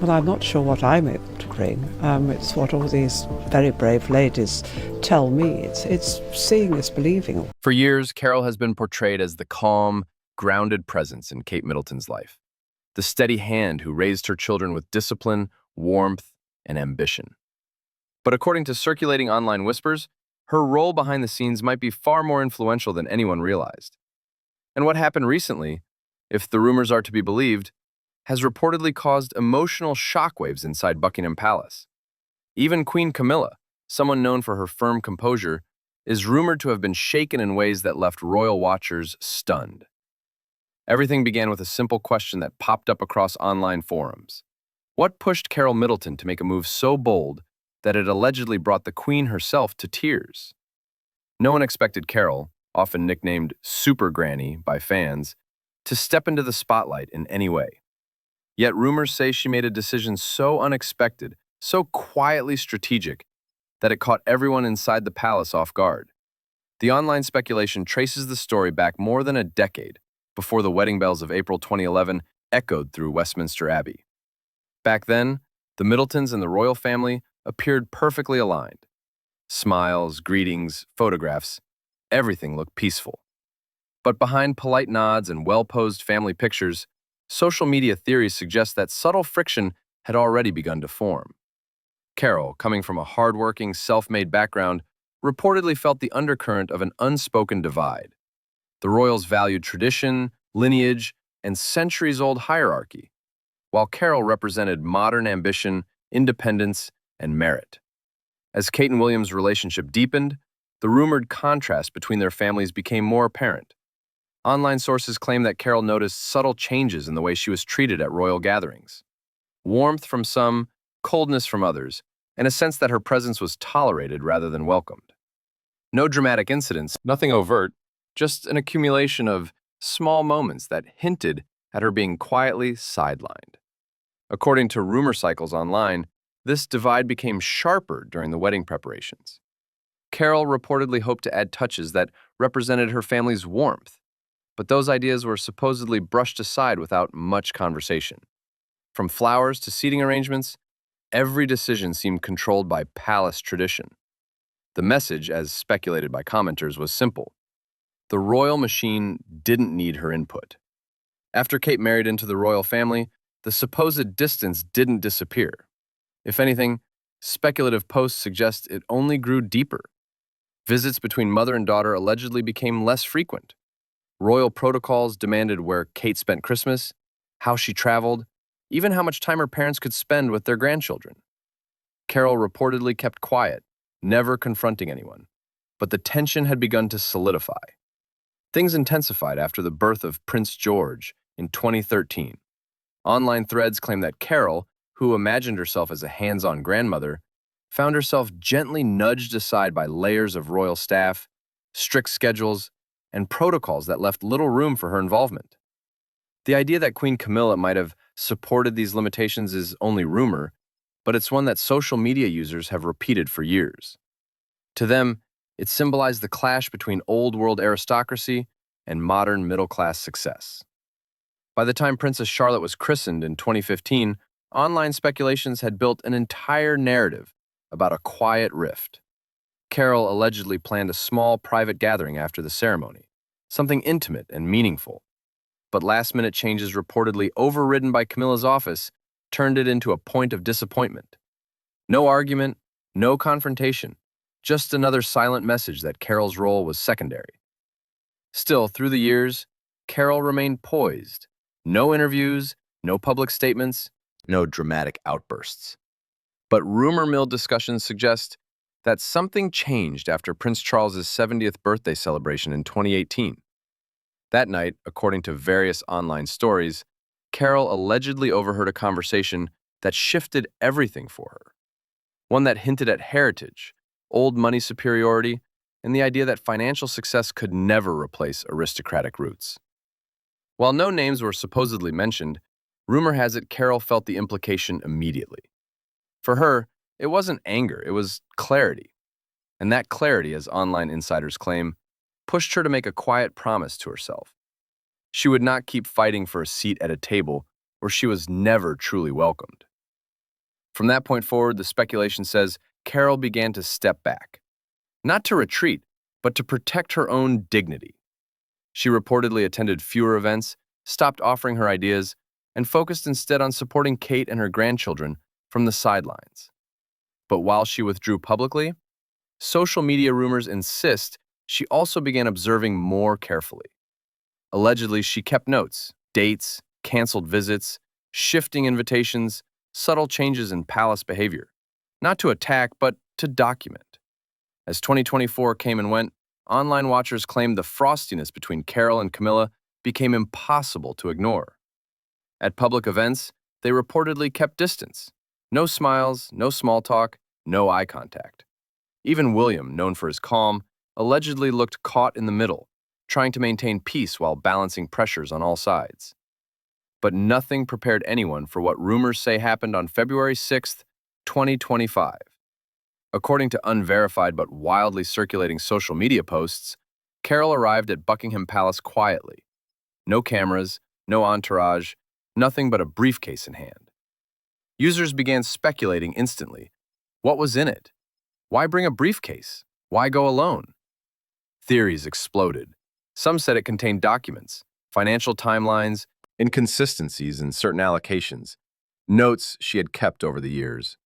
Well, I'm not sure what I'm able to bring. It's what all these very brave ladies tell me. It's seeing is believing. For years, Carol has been portrayed as the calm, grounded presence in Kate Middleton's life, the steady hand who raised her children with discipline, warmth, and ambition. But according to circulating online whispers, her role behind the scenes might be far more influential than anyone realized. And what happened recently, if the rumors are to be believed, has reportedly caused emotional shockwaves inside Buckingham Palace. Even Queen Camilla, someone known for her firm composure, is rumored to have been shaken in ways that left royal watchers stunned. Everything began with a simple question that popped up across online forums. What pushed Carole Middleton to make a move so bold that it allegedly brought the Queen herself to tears? No one expected Carol, often nicknamed Super Granny by fans, to step into the spotlight in any way. Yet rumors say she made a decision so unexpected, so quietly strategic, that it caught everyone inside the palace off guard. The online speculation traces the story back more than a decade before the wedding bells of April 2011 echoed through Westminster Abbey. Back then, the Middletons and the royal family appeared perfectly aligned. Smiles, greetings, photographs, everything looked peaceful. But behind polite nods and well-posed family pictures, social media theories suggest that subtle friction had already begun to form. Carol, coming from a hardworking, self-made background, reportedly felt the undercurrent of an unspoken divide. The royals valued tradition, lineage, and centuries-old hierarchy, while Carol represented modern ambition, independence, and merit. As Kate and William's relationship deepened, the rumored contrast between their families became more apparent. Online sources claim that Carol noticed subtle changes in the way she was treated at royal gatherings. Warmth from some, coldness from others, and a sense that her presence was tolerated rather than welcomed. No dramatic incidents, nothing overt, just an accumulation of small moments that hinted at her being quietly sidelined. According to rumor cycles online, this divide became sharper during the wedding preparations. Carol reportedly hoped to add touches that represented her family's warmth, but those ideas were supposedly brushed aside without much conversation. From flowers to seating arrangements, every decision seemed controlled by palace tradition. The message, as speculated by commenters, was simple. The royal machine didn't need her input. After Kate married into the royal family, the supposed distance didn't disappear. If anything, speculative posts suggest it only grew deeper. Visits between mother and daughter allegedly became less frequent. Royal protocols demanded where Kate spent Christmas, how she traveled, even how much time her parents could spend with their grandchildren. Carol reportedly kept quiet, never confronting anyone, but the tension had begun to solidify. Things intensified after the birth of Prince George in 2013. Online threads claim that Carol, who imagined herself as a hands-on grandmother, found herself gently nudged aside by layers of royal staff, strict schedules, and protocols that left little room for her involvement. The idea that Queen Camilla might have supported these limitations is only rumor, but it's one that social media users have repeated for years. To them, it symbolized the clash between old-world aristocracy and modern middle-class success. By the time Princess Charlotte was christened in 2015, online speculations had built an entire narrative about a quiet rift. Carol allegedly planned a small private gathering after the ceremony, something intimate and meaningful. But last-minute changes reportedly overridden by Camilla's office turned it into a point of disappointment. No argument, no confrontation, just another silent message that Carol's role was secondary. Still, through the years, Carol remained poised. No interviews, no public statements, no dramatic outbursts. But rumor mill discussions suggest that something changed after Prince Charles's 70th birthday celebration in 2018. That night, according to various online stories, Carol allegedly overheard a conversation that shifted everything for her. One that hinted at heritage, old money superiority, and the idea that financial success could never replace aristocratic roots. While no names were supposedly mentioned, rumor has it Carol felt the implication immediately. For her, it wasn't anger, it was clarity. And that clarity, as online insiders claim, pushed her to make a quiet promise to herself. She would not keep fighting for a seat at a table where she was never truly welcomed. From that point forward, the speculation says Carol began to step back, not to retreat, but to protect her own dignity. She reportedly attended fewer events, stopped offering her ideas, and focused instead on supporting Kate and her grandchildren from the sidelines. But while she withdrew publicly, social media rumors insist she also began observing more carefully. Allegedly, she kept notes, dates, canceled visits, shifting invitations, subtle changes in palace behavior, not to attack, but to document. As 2024 came and went, online watchers claimed the frostiness between Carol and Camilla became impossible to ignore. At public events, they reportedly kept distance. No smiles, no small talk, no eye contact. Even William, known for his calm, allegedly looked caught in the middle, trying to maintain peace while balancing pressures on all sides. But nothing prepared anyone for what rumors say happened on February 6, 2025. According to unverified but wildly circulating social media posts, Carol arrived at Buckingham Palace quietly. No cameras, no entourage, nothing but a briefcase in hand. Users began speculating instantly. What was in it? Why bring a briefcase? Why go alone? Theories exploded. Some said it contained documents, financial timelines, inconsistencies in certain allocations, notes she had kept over the years.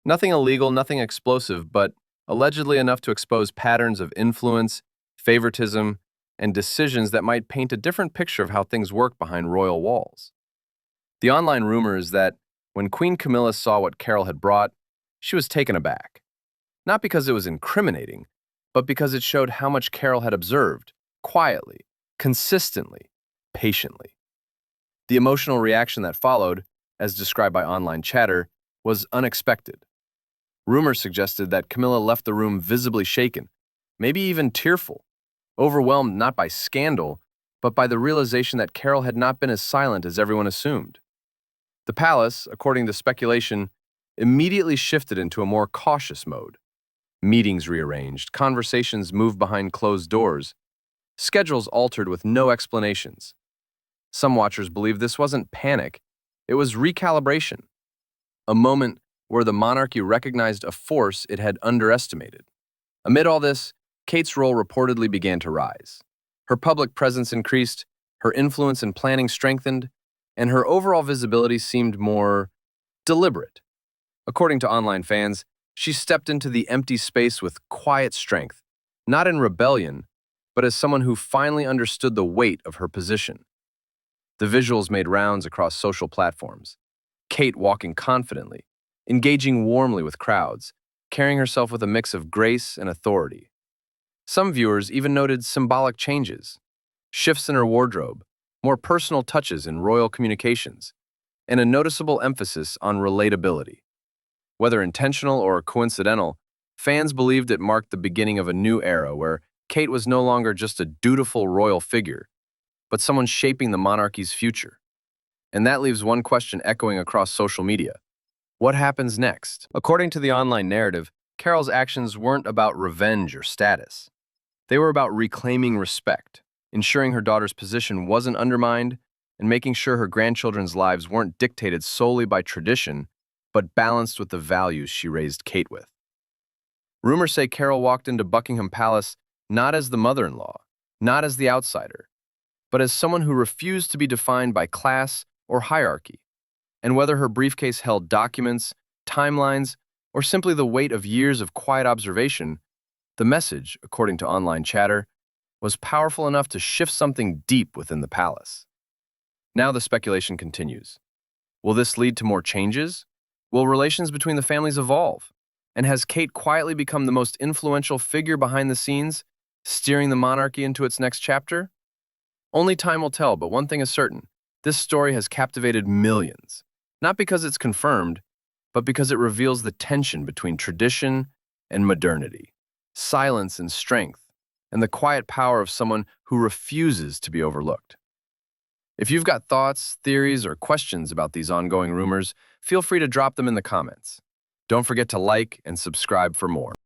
Nothing illegal, nothing explosive, but allegedly enough to expose patterns of influence, favoritism, and decisions that might paint a different picture of how things work behind royal walls. The online rumor is that when Queen Camilla saw what Carol had brought, she was taken aback. Not because it was incriminating, but because it showed how much Carol had observed, quietly, consistently, patiently. The emotional reaction that followed, as described by online chatter, was unexpected. Rumors suggested that Camilla left the room visibly shaken, maybe even tearful, overwhelmed not by scandal, but by the realization that Carol had not been as silent as everyone assumed. The palace, according to speculation, immediately shifted into a more cautious mode. Meetings rearranged, conversations moved behind closed doors, schedules altered with no explanations. Some watchers believe this wasn't panic, it was recalibration, a moment where the monarchy recognized a force it had underestimated. Amid all this, Kate's role reportedly began to rise. Her public presence increased, her influence in planning strengthened, and her overall visibility seemed more deliberate. According to online fans, she stepped into the empty space with quiet strength, not in rebellion, but as someone who finally understood the weight of her position. The visuals made rounds across social platforms. Kate walking confidently, engaging warmly with crowds, carrying herself with a mix of grace and authority. Some viewers even noted symbolic changes, shifts in her wardrobe, more personal touches in royal communications, and a noticeable emphasis on relatability. Whether intentional or coincidental, fans believed it marked the beginning of a new era where Kate was no longer just a dutiful royal figure, but someone shaping the monarchy's future. And that leaves one question echoing across social media. What happens next? According to the online narrative, Carol's actions weren't about revenge or status. They were about reclaiming respect, ensuring her daughter's position wasn't undermined, and making sure her grandchildren's lives weren't dictated solely by tradition, but balanced with the values she raised Kate with. Rumors say Carol walked into Buckingham Palace not as the mother-in-law, not as the outsider, but as someone who refused to be defined by class or hierarchy. And whether her briefcase held documents, timelines, or simply the weight of years of quiet observation, the message, according to online chatter, was powerful enough to shift something deep within the palace. Now the speculation continues. Will this lead to more changes? Will relations between the families evolve? And has Kate quietly become the most influential figure behind the scenes, steering the monarchy into its next chapter? Only time will tell, but one thing is certain. This story has captivated millions, not because it's confirmed, but because it reveals the tension between tradition and modernity, silence and strength, and the quiet power of someone who refuses to be overlooked. If you've got thoughts, theories, or questions about these ongoing rumors, feel free to drop them in the comments. Don't forget to like and subscribe for more.